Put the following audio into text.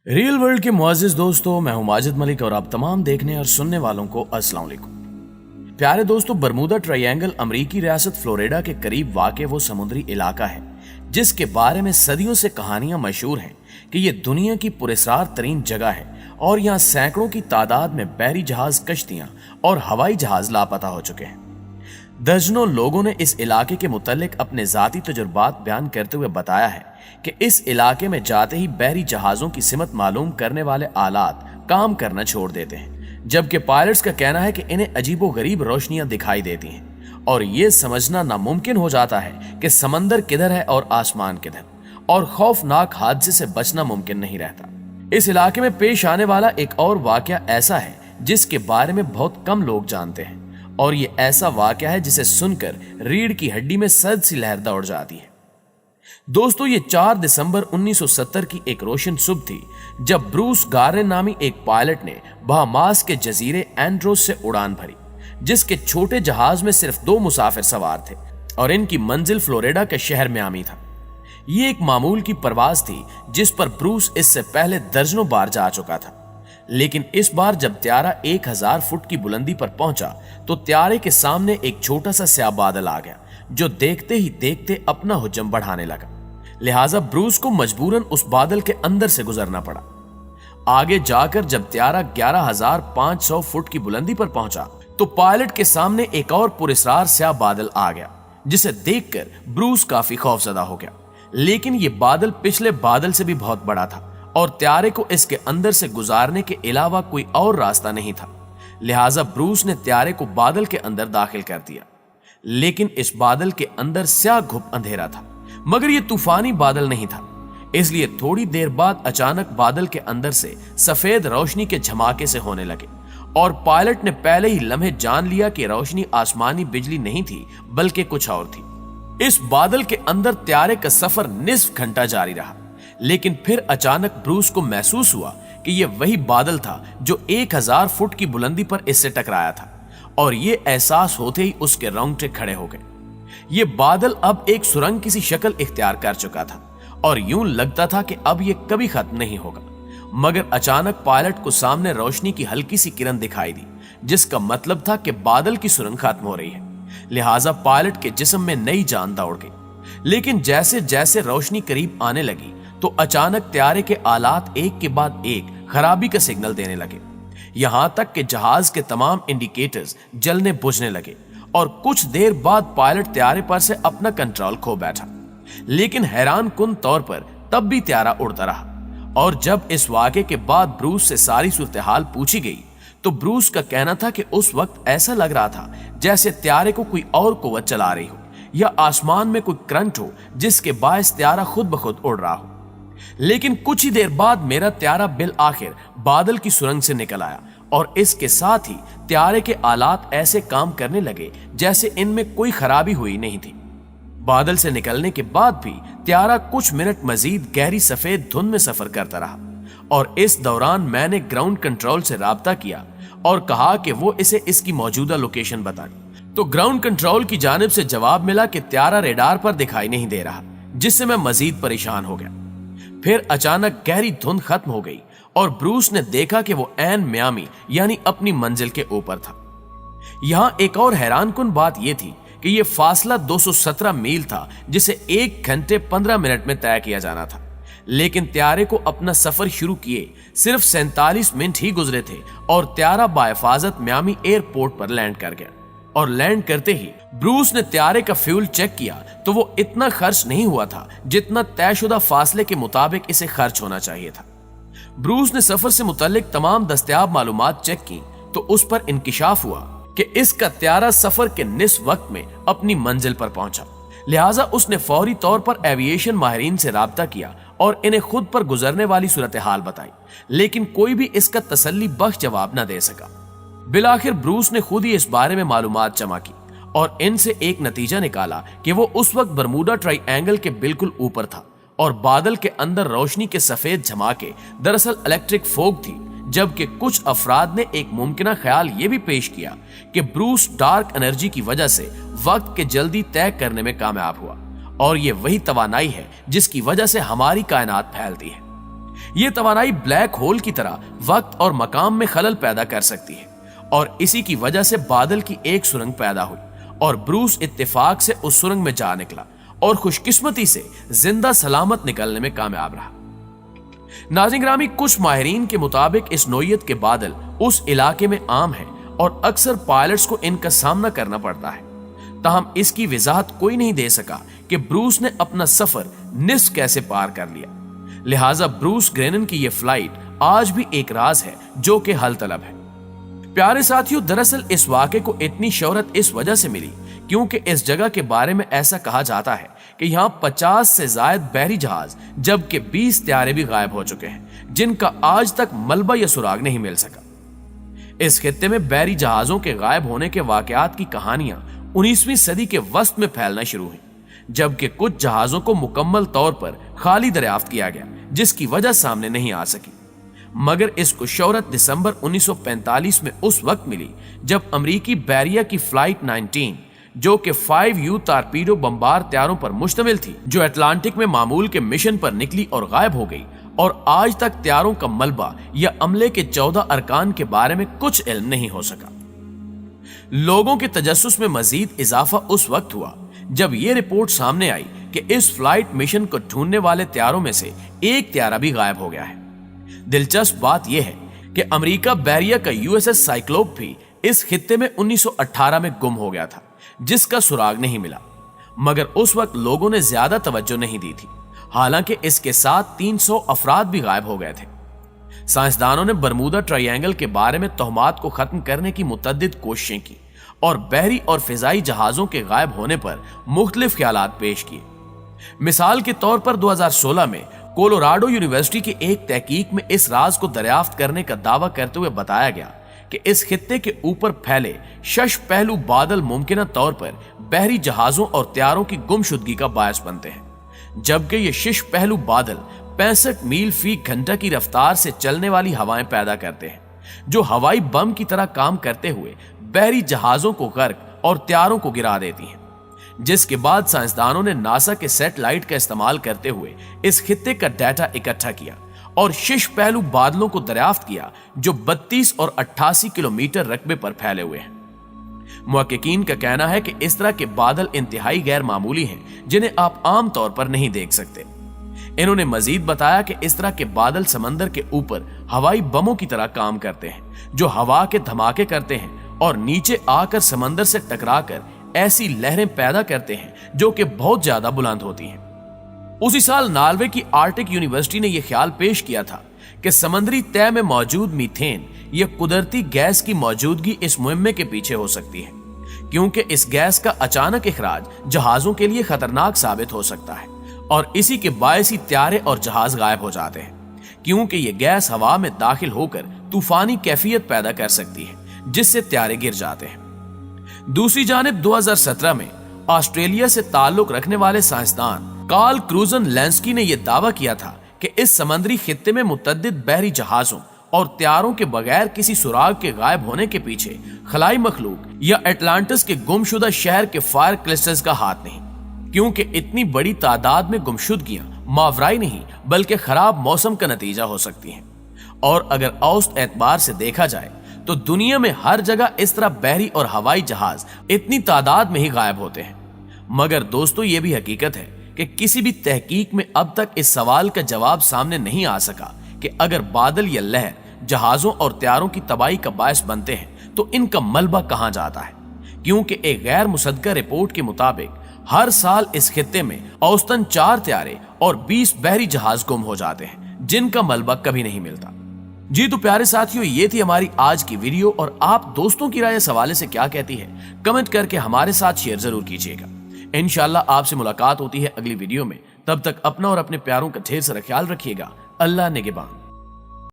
Real world के मुअज़्ज़िज़ दोस्तों, मैं हूं माजिद मलिक और आप तमाम देखने और सुनने वालों को अस्सलाम वालेकुम। प्यारे दोस्तों, बरमूदा ट्रायंगल अमेरिकी रियासत फ्लोरिडा के करीब वाक़े वो समुद्री इलाका है जिसके बारे में सदियों से कहानियां मशहूर हैं कि ये दुनिया की पुरस्कार तरीन जगह है और यहाँ सैकड़ों की तादाद में बहरी जहाज, कश्तियां और हवाई जहाज लापता हो चुके हैं। दर्जनों लोगों ने इस इलाके के मुतालिक अपने जाती तजुर्बात बयान करते हुए बताया है कि इस इलाके में जाते ही बहरी जहाजों की सिमत मालूम करने वाले आलात काम करना छोड़ देते हैं, जबकि पायलट्स का कहना है कि इन्हें अजीबो गरीब रोशनियां दिखाई देती हैं और ये समझना नामुमकिन हो जाता है कि समंदर किधर है और आसमान किधर, और खौफनाक हादसे से बचना मुमकिन नहीं रहता। इस इलाके में पेश आने वाला एक और वाकया ऐसा है जिसके बारे में बहुत कम लोग जानते हैं, और ये ऐसा वाकया है जिसे सुनकर रीढ़ की हड्डी में सर्द सी लहर दौड़ जाती है। दोस्तों, ये 4 दिसंबर 1970 की एक रोशन सुबह थी जब ब्रूस गार्रेन नामी एक पायलट ने बहामास के जजीरे एंड्रोस से उड़ान भरी, जिसके छोटे जहाज में सिर्फ 2 मुसाफिर सवार थे और इनकी मंजिल फ्लोरिडा के शहर मियामी था। ये एक मामूल की परवाज थी जिस पर ब्रूस इससे पहले दर्जनों बार जा चुका था, लेकिन इस बार जब त्यारा 1000 फुट की बुलंदी पर पहुंचा तो त्यारे के सामने एक छोटा सा स्याह बादल आ गया जो देखते ही देखते अपना हुज्जम बढ़ाने लगा। लिहाजा ब्रूस को मजबूरन उस बादल के अंदर से गुजरना पड़ा। आगे जाकर जब त्यारा 11500 फुट की बुलंदी पर पहुंचा तो पायलट के सामने एक और पुरस्कार स्याह बादल आ गया, जिसे देखकर ब्रूस काफी खौफजदा हो गया। लेकिन यह बादल पिछले बादल से भी बहुत बड़ा था और त्यारे को इसके अंदर से गुजारने के अलावा कोई और रास्ता नहीं था। लिहाजा ब्रूस ने त्यारे को बादल के अंदर दाखिल कर दिया, लेकिन इस बादल के अंदर स्याह घुप अंधेरा था, मगर यह तूफानी बादल नहीं था। इसलिए थोड़ी देर बाद अचानक बादल के अंदर से सफेद रोशनी के झमाके से होने लगे और पायलट ने पहले ही लम्हे जान लिया कि रोशनी आसमानी बिजली नहीं थी बल्कि कुछ और थी। इस बादल के अंदर त्यारे का सफर निस्फ घंटा जारी रहा, लेकिन फिर अचानक ब्रूस को महसूस हुआ कि यह वही बादल था जो 1000 फुट की बुलंदी पर इससे टकराया था, और यह एहसास होते ही उसके रोंगटे खड़े हो गए। ये बादल अब एक सुरंग की सी शक्ल इख्तियार कर चुका था और यूं लगता था कि अब यह कभी खत्म नहीं होगा। मगर अचानक पायलट को सामने रोशनी की हल्की सी किरण दिखाई दी, जिसका मतलब था कि बादल की सुरंग खत्म हो रही है। लिहाजा पायलट के जिस्म में नई जान दौड़ गई। लेकिन जैसे जैसे रोशनी करीब आने लगी तो अचानक त्यारे के आलात एक के बाद एक खराबी का सिग्नल देने लगे, यहां तक कि जहाज के तमाम इंडिकेटर्स जलने बुझने लगे और कुछ देर बाद पायलट त्यारे पर से अपना कंट्रोल खो बैठा। लेकिन हैरान कुन तौर पर तब भी त्यारा उड़ता रहा, और जब इस वाक़े के बाद ब्रूस से सारी सूरत हाल पूछी गई तो ब्रूस का कहना था कि उस वक्त ऐसा लग रहा था जैसे त्यारे को कोई और कुव्वत चला रही हो या आसमान में कोई करंट हो जिसके बायस त्यारा खुद ब खुद उड़ रहा हो। लेकिन कुछ ही देर बाद मेरा त्यारा बिल आखिर बादल की सुरंग से निकल आया और इसके साथ ही त्यारे के आलात ऐसे काम करने लगे जैसे इनमें कोई खराबी हुई नहीं थी। बादल से निकलने के बाद भी त्यारा कुछ मिनट मजीद गहरी सफेद धुंध में सफर करता रहा, और इस दौरान मैंने ग्राउंड कंट्रोल से राब्ता किया और कहा कि वो इसे इसकी मौजूदा लोकेशन बताए। तो ग्राउंड कंट्रोल की जानिब से जवाब मिला कि त्यारा रेडार पर दिखाई नहीं दे रहा, जिससे मैं मजीद परेशान हो गया। फिर अचानक गहरी धुंध खत्म हो गई और ब्रूस ने देखा कि वो ऐन मियामी यानी अपनी मंजिल के ऊपर था। यहां एक और हैरानकुन बात यह थी कि यह फासला 217 मील था, जिसे 1 घंटे 15 मिनट में तय किया जाना था। लेकिन त्यारे को अपना सफर शुरू किए सिर्फ 47 मिनट ही गुजरे थे और त्यारा बाहिफाजत मियामी एयरपोर्ट पर लैंड कर गया। और लैंड करते ही ब्रूस ने त्यारे का फ्यूल चेक किया तो वो इतना खर्च नहीं हुआ था जितना तयशुदा फासले के मुताबिक इसे खर्च होना चाहिए था। ब्रूस ने सफर से मुतल्लिक तमाम दस्तयाब मालूमात चेक की तो उस पर इंकिशाफ हुआ कि इसका त्यारा सफर के निस्फ वक्त में अपनी मंजिल पर पहुंचा। लिहाजा उसने फौरी तौर पर एविएशन माहिरीन से राब्ता किया और इन्हें खुद पर गुजरने वाली सूरत हाल बताई, लेकिन कोई भी इसका तसल्ली बख्श जवाब न दे सका। बिलाखिर ब्रूस ने खुद ही इस बारे में मालूमात जमा की और इनसे एक नतीजा निकाला कि वो उस वक्त बरमूडा ट्रायंगल के बिल्कुल ऊपर था और बादल के अंदर रोशनी के सफेद झमाके दरअसल इलेक्ट्रिक फोग थी। जबकि कुछ अफराद ने एक मुमकिना ख्याल ये भी पेश किया कि ब्रूस डार्क एनर्जी की वजह से वक्त के जल्दी तय करने में कामयाब हुआ और ये वही तवानाई है जिसकी वजह से हमारी कायनात फैलती है। ये तवानाई ब्लैक होल की तरह वक्त और मकाम में खलल पैदा कर सकती है और इसी की वजह से बादल की एक सुरंग पैदा हुई और ब्रूस इत्तेफाक से उस सुरंग में जा निकला और खुशकिस्मती से जिंदा सलामत निकलने में कामयाब रहा। नाज़रीन ग्रामी, कुछ माहिरीन के मुताबिक इस नोयत के बादल उस इलाके में आम है और अक्सर पायलट्स को इनका सामना करना पड़ता है। ताहम इसकी वजाहत कोई नहीं दे सका कि ब्रूस ने अपना सफर निस्फ कैसे पार कर लिया। लिहाजा ब्रूस ग्रेनन की यह फ्लाइट आज भी एक राज है जो कि हल तलब है। प्यारे साथियों, दरअसल इस वाक़े को इतनी शोहरत इस वजह से मिली क्योंकि इस जगह के बारे में ऐसा कहा जाता है कि यहाँ 50 से ज्यादा बहरी जहाज जबकि 20 त्यारे भी गायब हो चुके हैं जिनका आज तक मलबा या सुराग नहीं मिल सका। इस खित्ते में बहरी जहाजों के गायब होने के वाकयात की कहानियां 19वीं सदी के वस्त में फैलना शुरू हुई, जबकि कुछ जहाजों को मुकम्मल तौर पर खाली दरियाफ्त किया गया जिसकी वजह सामने नहीं आ सकी। मगर इसको शोहरत दिसंबर 1945 में उस वक्त मिली जब अमरीकी बैरिया की फ्लाइट 19 जो कि 5U टारपीडो बम्बार त्यारों पर मुश्तमिल थी, जो अटलांटिक में मामूल के मिशन पर निकली और गायब हो गई और आज तक त्यारों का मलबा या अमले के 14 अरकान के बारे में कुछ इल्म नहीं हो सका। लोगों के तजस्सुस में मजीद इजाफा उस वक्त हुआ जब यह रिपोर्ट सामने आई कि इस फ्लाइट मिशन को ढूंढने वाले त्यारों में से एक त्यारा भी गायब हो गया है। दिलचस्प बात यह है कि अमेरिका बैरिया का USS साइक्लोप भी इस खित्ते में 1918 में गुम हो गया था जिसका सुराग नहीं मिला, मगर उस वक्त लोगों ने ज्यादा तवज्जो नहीं दी थी, हालांकि इसके साथ 300 अफराद भी गायब हो गए थे। साइंसदानों ने बरमूदा ट्रायंगल के बारे में तोहमात को खत्म करने की मुतअद्दिद कोशिशें की और बहरी और फिजाई जहाजों के गायब होने पर मुख्तलिफ ख्यालात पेश किए। मिसाल के तौर पर 2016 में कोलोराडो यूनिवर्सिटी की एक तहकीक में इस राज को दरियाफ्त करने का दावा करते हुए बताया गया कि इस खित्ते के ऊपर फैले शश पहलू बादल मुमकिन तौर पर बहरी जहाजों और त्यारों की गुमशुदगी का बायस बनते हैं, जबकि ये शश पहलू बादल 65 मील फी घंटा की रफ्तार से चलने वाली हवाएं पैदा करते हैं जो हवाई बम की तरह काम करते हुए बहरी जहाजों को गर्क और त्यारों को गिरा देती हैं। जिसके बाद साइंसदानों ने नासा के सैटेलाइट का इस्तेमाल करते हुए इस खित्ते का डाटा इकट्ठा किया और शश पहलू बादलों को दरियाफ्त किया जो 32 और 88 किलोमीटर रकबे पर फैले हुए हैं। मुहक्किकीन का कहना है कि इस तरह के बादल इंतहाई गैर मामूली हैं जिन्हें आप आम तौर पर नहीं देख सकते। इन्होंने मजीद बताया कि इस तरह के बादल समंदर के ऊपर हवाई बमों की तरह काम करते हैं जो हवा के धमाके करते हैं और नीचे आकर समंदर से टकराकर ऐसी लहरें पैदा करते हैं जो कि बहुत ज्यादा बुलंद होती हैं। उसी साल नॉर्वे की आर्टिक यूनिवर्सिटी ने यह ख्याल पेश किया था कि समंदरी तह में मौजूद मीथेन या कुदरती गैस की मौजूदगी इस मुहिम्मे के पीछे हो सकती है, क्योंकि इस गैस का अचानक इखराज जहाजों के लिए खतरनाक साबित हो सकता है और इसी के बायस ही त्यारे और जहाज गायब हो जाते हैं, क्योंकि यह गैस हवा में दाखिल होकर तूफानी कैफियत पैदा कर सकती है जिससे त्यारे गिर जाते हैं। दूसरी जानिब 2017 में ऑस्ट्रेलिया से ताल्लुक रखने वाले साइंसदान कार्ल क्रूजन लेंस्की ने यह दावा किया था कि इस समंदरी खित्ते में मुतअद्दिद बहरी जहाजों और त्यारों के बगैर किसी सुराग के गायब होने के पीछे खलाई मखलूक या अटलांटिस के गुमशुदा शहर के फायर क्लस्टर्स का हाथ नहीं, क्योंकि इतनी बड़ी तादाद में गुमशुदगियां मावराई नहीं बल्कि खराब मौसम का नतीजा हो सकती हैं। और अगर औसत एतबार से देखा जाए तो दुनिया में हर जगह इस तरह बहरी और हवाई जहाज इतनी तादाद में ही गायब होते हैं। मगर दोस्तों, ये भी हकीकत है कि किसी भी तहकीक में अब तक इस सवाल का जवाब सामने नहीं आ सका कि अगर बादल या लहर जहाजों और त्यारों की तबाही का बायस बनते हैं तो इनका मलबा कहां जाता है, क्योंकि एक गैर मुसद्दका रिपोर्ट के मुताबिक हर साल इस खित्ते में औसतन 4 त्यारे और 20 बहरी जहाज गुम हो जाते हैं जिनका मलबा कभी नहीं मिलता। जी तो प्यारे साथियों, ये थी हमारी आज की वीडियो और आप दोस्तों की राय इस हवाले से क्या कहती है कमेंट करके हमारे साथ शेयर जरूर कीजिएगा। इंशाल्लाह आपसे मुलाकात होती है अगली वीडियो में। तब तक अपना और अपने प्यारों का ढेर सारा ख्याल रखिएगा। अल्लाह निगहबान।